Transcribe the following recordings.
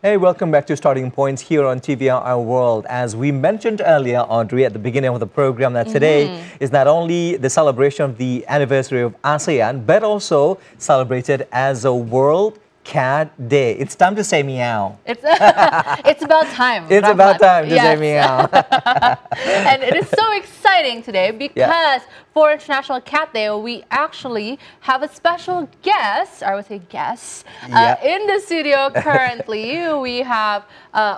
Hey, welcome back to Starting Points here on TVRI World. As we mentioned earlier, Audrey, at the beginning of the program, that today is not only the celebration of the anniversary of ASEAN, but also celebrated as a World Cat Day. It's time to say meow. It's about time. It's about time to say meow. And it is so exciting today because for International Cat Day, we actually have a special guest, I would say guest, in the studio currently. We have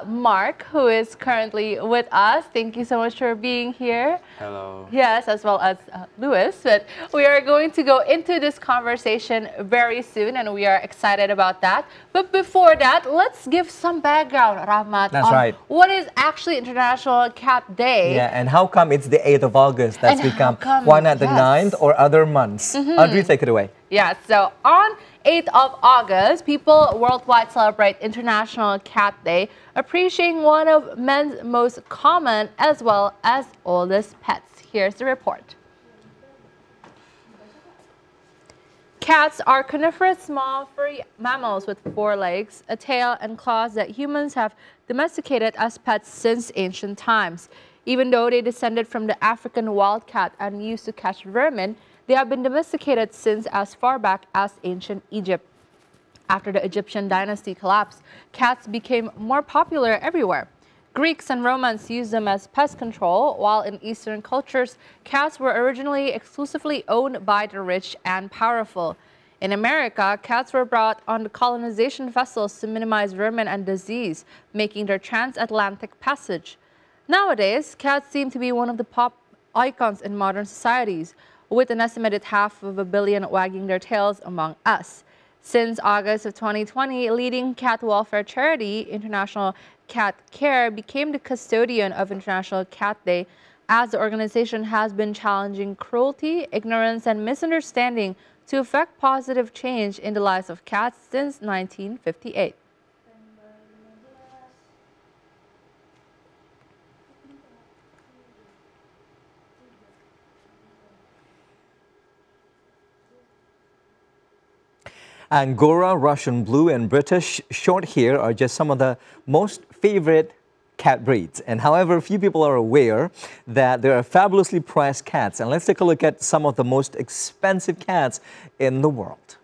Mark, who is currently with us. Thank you so much for being here. Hello. Yes, as well as Louis. But we are going to go into this conversation very soon, and we are excited about that. But before that, let's give some background, Rahmat, on what is actually International Cat Day. Yeah, and how come it's the 8th of August that's become, why not the 9th or other months? Audrey, take it away. Yeah, so on 8th of August, people worldwide celebrate International Cat Day, appreciating one of men's most common as well as oldest pets. Here's the report. Cats are coniferous small furry mammals with 4 legs, a tail, and claws that humans have domesticated as pets since ancient times. Even though they descended from the African wildcat and used to catch vermin, they have been domesticated since as far back as ancient Egypt. After the Egyptian dynasty collapsed, cats became more popular everywhere. Greeks and Romans used them as pest control, while in Eastern cultures, cats were originally exclusively owned by the rich and powerful. In America, cats were brought on the colonization vessels to minimize vermin and disease, making their transatlantic passage. Nowadays, cats seem to be one of the pop icons in modern societies, with an estimated 500 million wagging their tails among us. Since August of 2020, leading cat welfare charity, International Cat Care, became the custodian of International Cat Day, as the organization has been challenging cruelty, ignorance, and misunderstanding to effect positive change in the lives of cats since 1958. Angora, Russian Blue, and British Shorthair are just some of the most favorite cat breeds. And however, few people are aware that there are fabulously priced cats. And let's take a look at some of the most expensive cats in the world.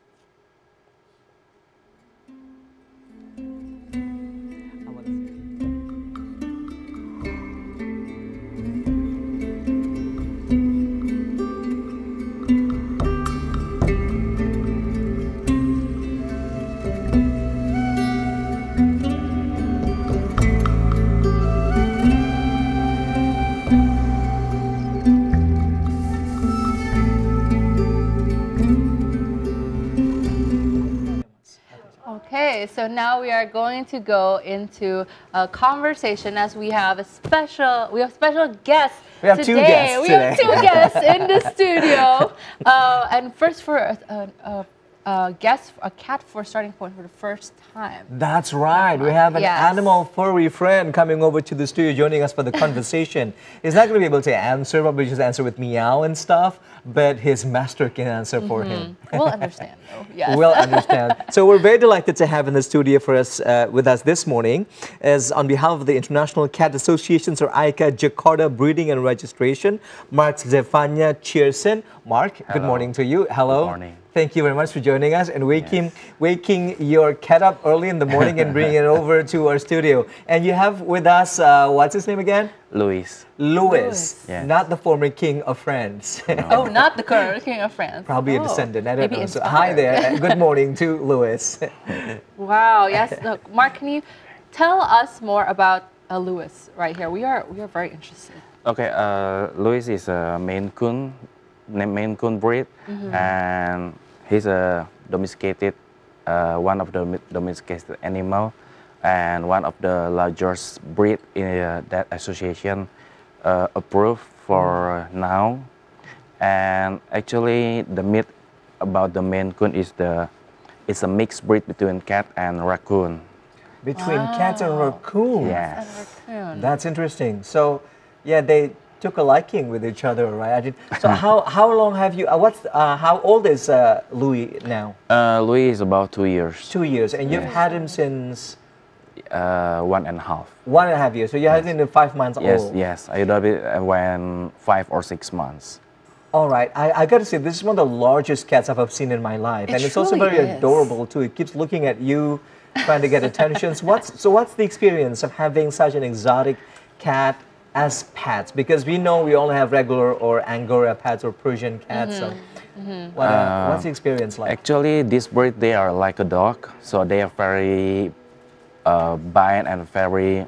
Okay, so now we are going to go into a conversation as we have a special guests. We have two guests We have 2 guests in the studio. And first for a cat for Starting Point for the first time. That's right. We have an animal furry friend coming over to the studio joining us for the conversation. He's not going to be able to answer, probably just answer with meow and stuff, but his master can answer for him. We'll understand though. Yes. We'll understand. So we're very delighted to have in the studio with us this morning, as on behalf of the International Cat Associations, or ICA, Jakarta Breeding and Registration, Mark Zefania Cheerson. Mark, good morning to you. Hello. Good morning. Thank you very much for joining us and waking your cat up early in the morning and bringing it over to our studio. And you have with us, what's his name again? Louis. Louis. Yes. Not the former king of France. No. Oh, not the current king of France. Probably a descendant, I don't know. So, inspired. hi there, good morning to Louis. Wow, yes. Look, Mark, can you tell us more about Louis right here? We are very interested. Okay, Louis is a Maine Coon breed, and he's a domesticated, one of the domesticated animal, and one of the largest breed in that association approved for now. And actually, the myth about the Maine Coon is it's a mixed breed between cat and raccoon. Between cats and raccoons. Yes. That's interesting. So, yeah, they took a liking with each other, right? So how long have you? How old is Louis now? Louis is about 2 years. 2 years, and you've had him since 1.5. 1.5 years. So you had it in 5 months old. Yes. I adopted when 5 or 6 months. All right, I got to say, this is one of the largest cats I've ever seen in my life. And it's also very adorable, too. It keeps looking at you, trying to get attention. So what's the experience of having such an exotic cat as pets? Because we know we all have regular or Angora pets or Persian cats. So what's the experience like? Actually, this breed, they are like a dog. So they are very bind and very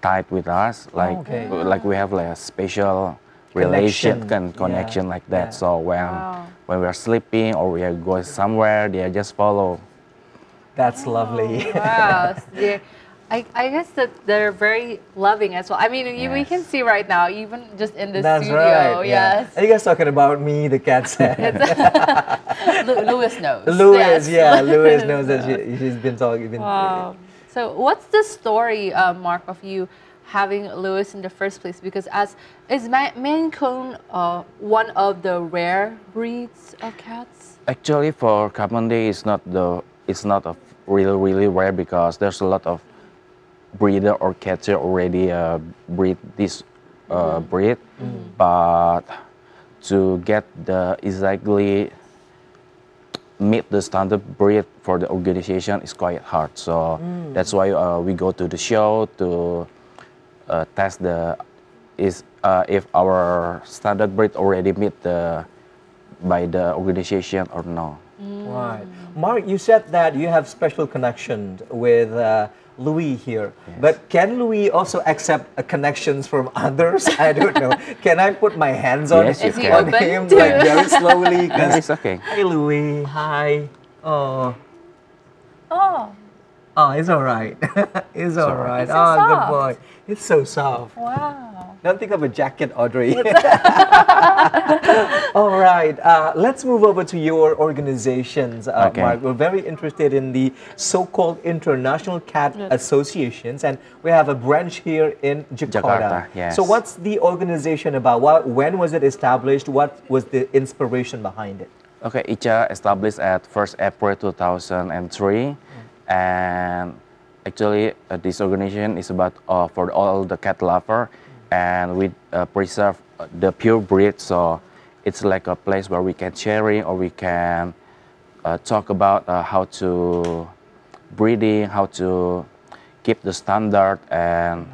tight with us. Like, like we have like a special connection like that. So when we're sleeping or we are going somewhere, they just follow. That's lovely. Wow. I guess that they're very loving as well. I mean, we can see right now, even just in the studio. Right. Yes. Are you guys talking about me, the cat? Louis knows. Louis, Louis knows that she's been talking. Wow. So what's the story, Mark, of you having Louis in the first place? Because is Maine Coon one of the rare breeds of cats? Actually, for Caponde, it's not a really rare because there's a lot of breeder or catcher already breed this breed, but to get the exactly meet the standard breed for the organization is quite hard. So that's why we go to the show to test if our standard breed already meet by the organization or no. Right. Mark, you said that you have special connection with Louis here, but can Louis also accept connections from others? I don't know. Can I put my hands on, on him like very slowly? Yes, it's okay. Hi, Louis. Hi. Oh. Oh. Oh, it's all right. It's all right. So oh, soft. good boy. It's so soft. Wow. Don't think of a jacket, Audrey. All right. Let's move over to your organizations, Mark. We're very interested in the so-called International Cat Associations, and we have a branch here in Jakarta. Yes. So what's the organization about? When was it established? What was the inspiration behind it? Okay, ICA established at 1st April 2003. And actually, this organization is about for all the cat lover, and we preserve the pure breed. So it's like a place where we can sharing or we can talk about how to breeding, how to keep the standard, and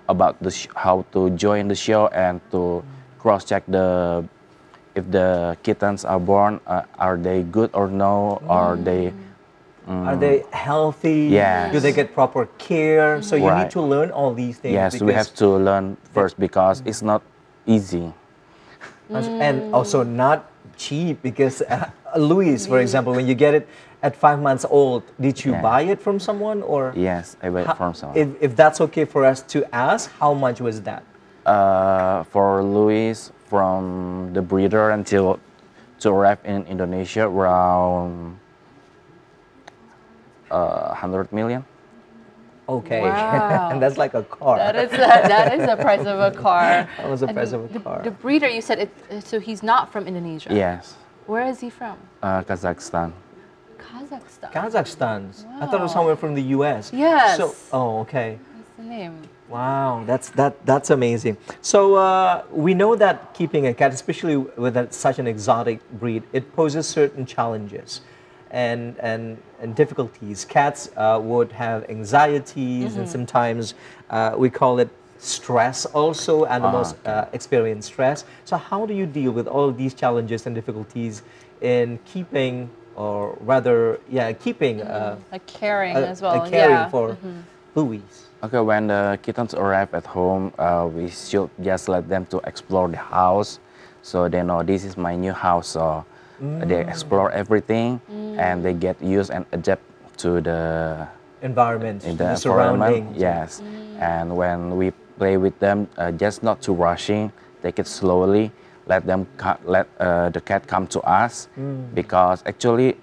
about how to join the show and to cross-check if the kittens are born, are they good or no, are they healthy? Yes. Do they get proper care? So you need to learn all these things. Yes, we have to learn first because it's not easy. And also not cheap because Louis, for example, when you get it at 5 months old, did you buy it from someone or? Yes, I bought it from someone. If that's okay for us to ask, how much was that? For Louis, from the breeder until to arrive in Indonesia, around 100 million. Okay, wow. And that's like a car. That is the price of a car. That was the price of a car. The breeder, you said, so he's not from Indonesia? Yes. Where is he from? Kazakhstan. Kazakhstan. Kazakhstan. Wow. I thought it was somewhere from the U.S. Yes. So, oh, okay. That's the name. Wow, that's amazing. So we know that keeping a cat, especially with such an exotic breed, it poses certain challenges and difficulties. Cats would have anxieties, and sometimes we call it stress also. Animals experience stress. So how do you deal with all these challenges and difficulties in keeping, or rather, keeping like caring as well. Caring for Louis? Okay, when the kittens arrive at home, we should just let them to explore the house, so they know this is my new house. So they explore everything, and they get used and adapt to the environment, the surroundings. Yes, and when we play with them, just not too rushing, take it slowly. Let the cat come to us, because actually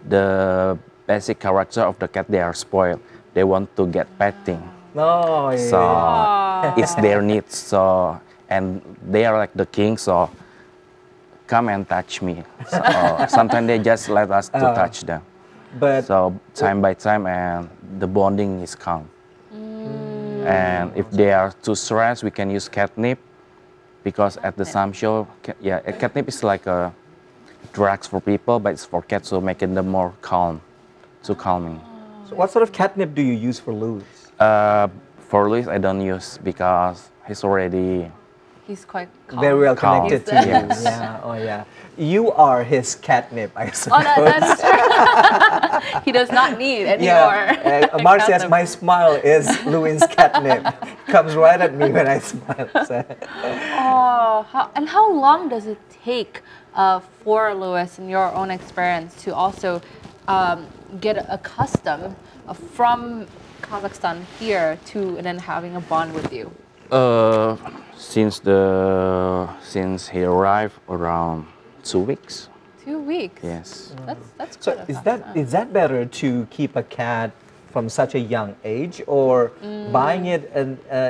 the basic character of the cat, they are spoiled. They want to get petting. Oh, yeah. So it's their needs. So, and they are like the king. So come and touch me. So, sometimes they just let us to touch them. But So time by time, and the bonding is calm. And if they are too stressed, we can use catnip, because at the some show, catnip is like a drugs for people, but it's for cats, so making them more calm, so calming. so what sort of catnip do you use for Louis? For Luis, I don't use because he's already He's quite calm. Very well Calm. connected to you. Yes. Yeah. Oh yeah. You are his catnip, I suppose. Oh, that is true. He does not need any more. Mark says catnip. my smile is Louis' catnip. Comes right at me when I smile. So. Oh, how long does it take for Louis, in your own experience, to also get accustomed from Kazakhstan here to and then having a bond with you? Since he arrived, around 2 weeks. 2 weeks. Yes. That's So quite a fast time. is that better to keep a cat from such a young age, or buying it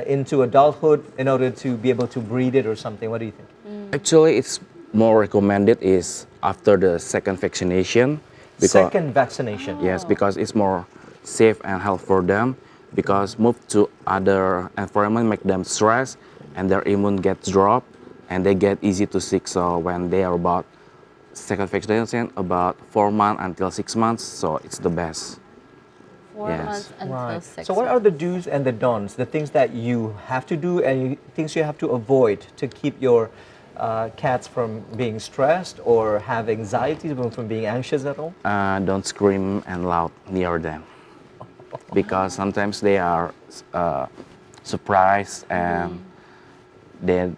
into adulthood in order to be able to breed it or something? What do you think? Actually, it's more recommended is after the second vaccination. Second vaccination. Yes, because it's more safe and health for them. Because move to other environment make them stress, and their immune gets dropped, and they get easy to sick. So when they are about second vaccination, about 4 months until 6 months, so it's the best. 4 Yes. months until Right. 6 So what are the do's and the don'ts, the things that you have to do and things you have to avoid to keep your cats from being stressed or have anxiety, from being anxious at all? Don't scream and loud near them, because sometimes they are surprised, and then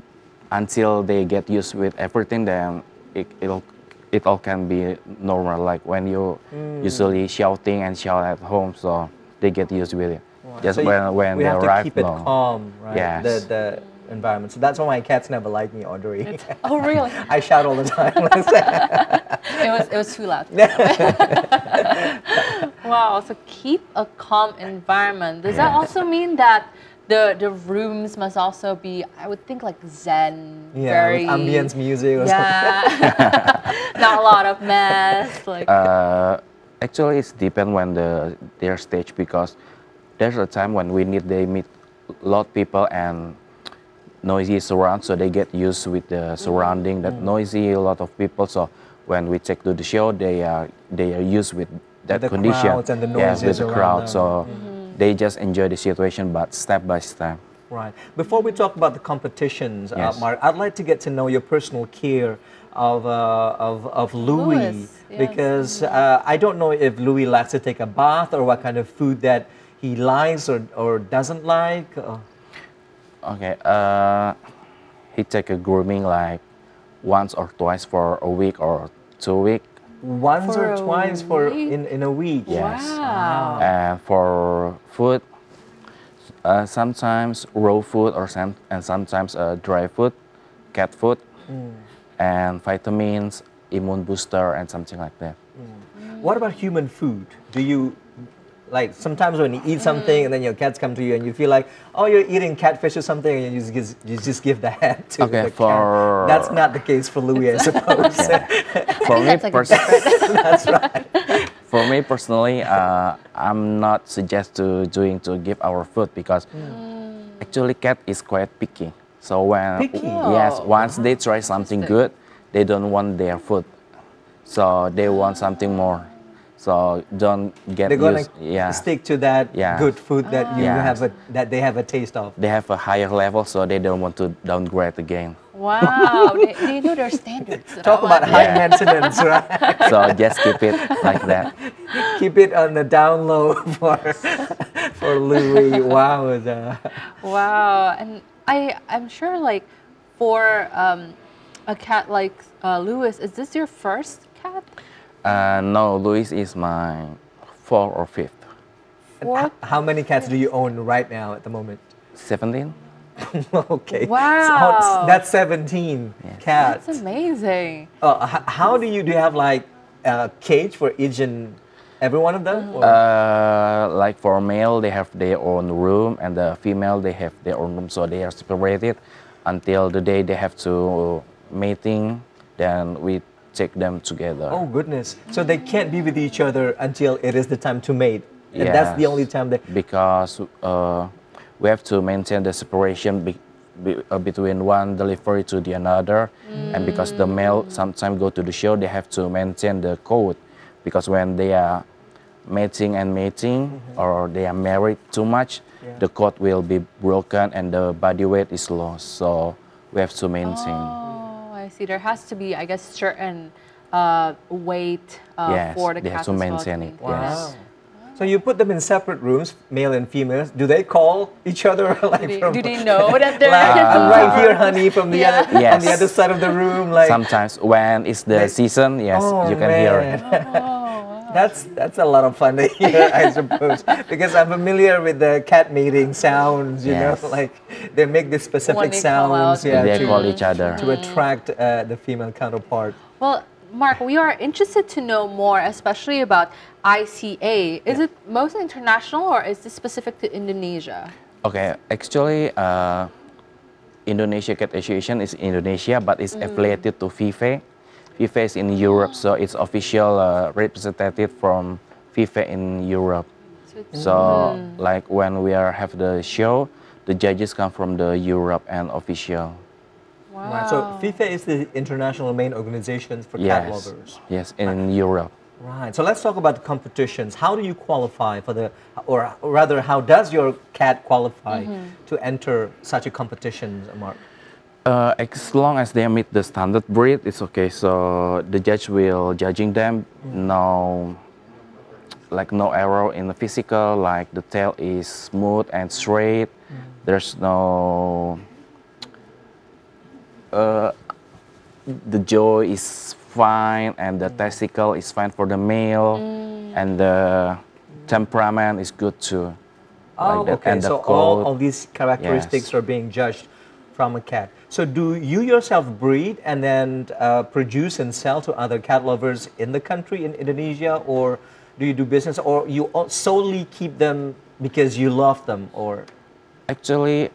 until they get used with everything, then it all can be normal. Like when you usually shouting and shout at home, so they get used with it. Just So when we they have to arrive, keep it no. calm, right? Yes. The environment. So that's why my cats never like me, Audrey. Oh, really? I shout all the time. It was too loud. Wow, so keep a calm environment. Does that also mean that the rooms must also be, I would think, like zen, Yeah, very with ambience music or something. yeah, not a lot of mess. Like Actually, it's depend when their stage, because there's a time when they meet a lot of people and noisy surround, so they get used with the surrounding that noisy, a lot of people. So when we take to the show, they are used with that The condition. crowds and the Yes, with noises the around crowd. them. So they just enjoy the situation, but step by step. Right. Before we talk about the competitions, Yes. Mark, I'd like to get to know your personal care of Louis, Louis, yes. because I don't know if Louis likes to take a bath or what kind of food that he likes or doesn't like. Okay. He take a grooming like once or twice for a week or 2 weeks. Once For or a twice week? in a week. Yes. wow. And for food, sometimes raw food and sometimes dry food, cat food, and vitamins, immune booster, and something like that. What about human food? Do you, like, sometimes when you eat something and then your cats come to you and you feel like, oh, you're eating catfish or something, and you just give the head to Okay, the for- cat. That's not the case for Louis, I suppose. For me, That's like different. That's right. for me personally, I'm not suggest to give our food, because actually cat is quite picky. So when Picky? yes, Oh. once they try something good, they don't want their food, so they want something more. So don't get They're gonna used. Yeah, stick to that Yeah. good food that you Yeah. that they have a taste of. they have a higher level, so they don't want to downgrade again. Wow, they know their standards. Talk about high Yeah. maintenance, right? So just keep it like that. Keep it on the down low for Louis. Wow. Wow, and I'm sure, like, for a cat like Louis, is this your first cat? No, Luis is my 4th or 5th. Fourth? How many cats do you own right now at the moment? 17. Okay. Wow. So that's 17 cats. That's amazing. How do you have like a cage for each and every one of them? Or- Like for male, they have their own room, and the female, they have their own room, so they are separated until the day they have to mating. Then we take them together. Oh goodness! So they can't be with each other until it is the time to mate, and that's the only time that. Because we have to maintain the separation between one delivery to the another, and because the male sometimes go to the show, they have to maintain the code, because when they are mating or they are married too much, the cord will be broken and the body weight is lost. So we have to maintain. Oh, I see. There has to be, I guess, certain weight Yes, for the they have cats to as well maintain it. maintain. Yes. So you put them in separate rooms, male and females. Do they call each other like Do they know that they're I'm right here, honey, from the other on the Yes. other side of the room? Like Sometimes when it's the season, yes, oh, you can hear it. That's a lot of fun to hear, I suppose, because I'm familiar with the cat mating sounds. You Yes. know, like they make these When specific they call out. sounds, yeah, They to, call each other. to attract the female counterpart. Well, Mark, we are interested to know more, especially about ICA. Is it mostly international or is this specific to Indonesia? Okay, actually, Indonesia Cat Association is Indonesia, but it's affiliated to FIFA. FIFA is in Europe, so it's official representative from FIFA in Europe. So, like when we have the show, the judges come from the Europe and official. Wow. Right. So FIFA is the international main organization for cat lovers. Yes, in Europe. Right. So let's talk about the competitions. How do you qualify for the, or rather, how does your cat qualify to enter such a competition, Mark? As long as they meet the standard breed, it's okay. So the judge will judging them. No, like no error in the physical. Like the tail is smooth and straight. There's no. The jaw is fine and the testicle is fine for the male, and the temperament is good too. Oh, like that. okay. And the So coat, all these characteristics yes. are being judged from a cat. So do you yourself breed and then produce and sell to other cat lovers in the country, in Indonesia, or do you do business, or you solely keep them because you love them, or? Actually,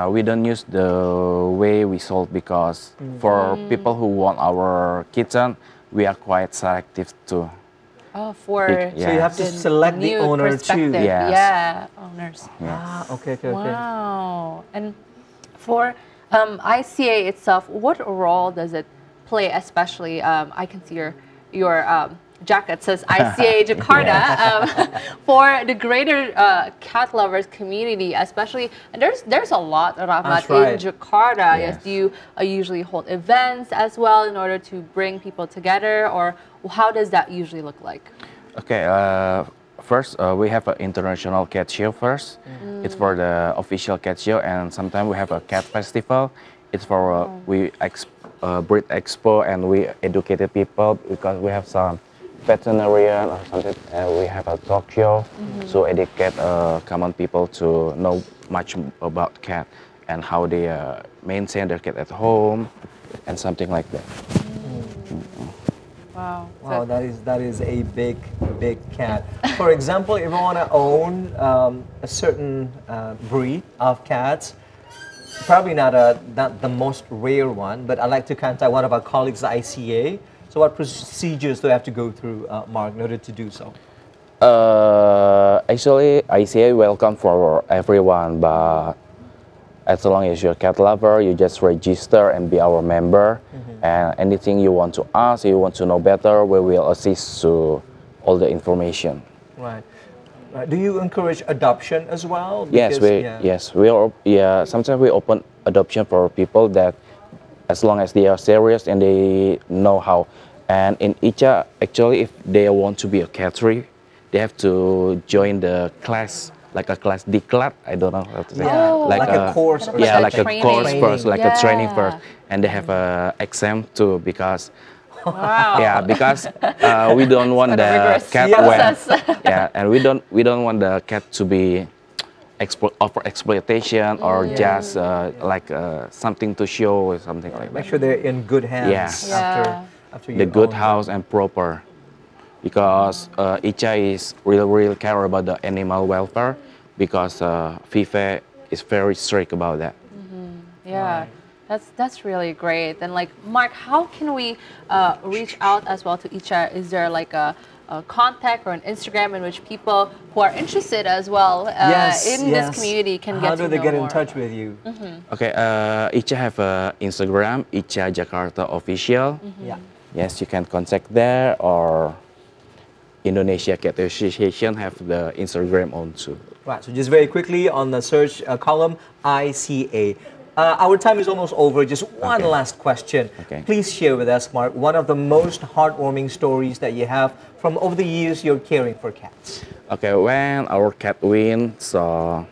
we don't use the way we sold, because for people who want our kitten, we are quite selective too. Oh, for Yeah. So you have to select the new owner too. perspective. Yes. Yeah, owners. Ah, okay. Wow. And for ICA itself, what role does it play? Especially, I can see your jacket says ICA Jakarta for the greater cat lovers community, especially. And there's a lot, Rahmat, in Jakarta. Yes. Do you usually hold events as well in order to bring people together, or how does that usually look like? Okay. First, we have an international cat show first. It's for the official cat show, and sometimes we have a cat festival. It's for breed expo, and we educated people because we have some veterinarian or something, and we have a talk show, so educate common people to know much about cat and how they maintain their cat at home and something like that. Wow. Wow, that is a big cat. For example, if I want to own a certain breed of cats, probably not the most rare one, but I'd like to contact one of our colleagues at ICA. So what procedures do I have to go through, Mark, in order to do so? Actually, ICA welcome for everyone, but as long as you're a cat lover, you just register and be our member. And anything you want to ask, you want to know better, we will assist to all the information. Right. Do you encourage adoption as well? Because, sometimes we open adoption for people that, as long as they are serious and they know how. And in Icha, actually, if they want to be a cattery, they have to join the class, like a class diklat. I don't know how to say. Yeah, like a course. Like a course first, like a training first, Yeah. and they have a exam too, because Wow. because we don't want the rigorous cat and we don't want the cat to be offer exploitation or just like something to show or something like that. Make sure they're in good hands after you the good own house them. and proper, because Icha is really care about the animal welfare, because FIFA is very strict about that. Yeah. That's really great. And like Mark, how can we reach out as well to each other? Is there like a contact or an Instagram in which people who are interested as well in this community can get to know more? How do they get in touch with you? Okay, Icha have a Instagram, Icha Jakarta Official. Yeah. Yes, you can contact there, or Indonesia Cat Association have the Instagram on too. Right, so just very quickly on the search column, ICA. Our time is almost over. Just one last question. Okay. Please share with us, Mark, one of the most heartwarming stories that you have from over the years you're caring for cats. Okay, when our cat win, so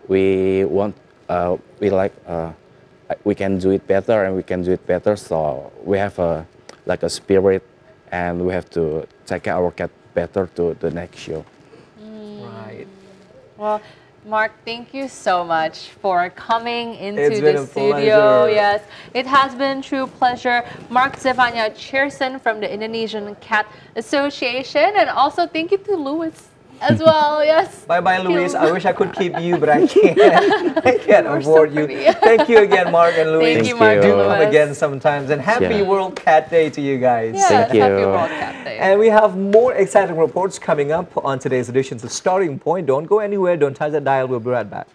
we want, we can do it better and we can do it better. So we have a spirit, and we have to take care of our cat better to the next show. Right. Well, Mark, thank you so much for coming into It's been the a studio. pleasure. Yes, it has been a true pleasure. Mark Zevanya Cheerson from the Indonesian Cat Association, and also thank you to Louis as well. Yes. Bye-bye, Luis. I wish I could keep you, but I can't. I can't afford you. Thank you again, Mark and Luis. Thank you, Mark Do and come Louis. again sometimes. And happy World Cat Day to you guys. Yes, Thank you. happy World Cat Day. And we have more exciting reports coming up on today's edition of Starting Point. Don't go anywhere. Don't touch that dial. We'll be right back.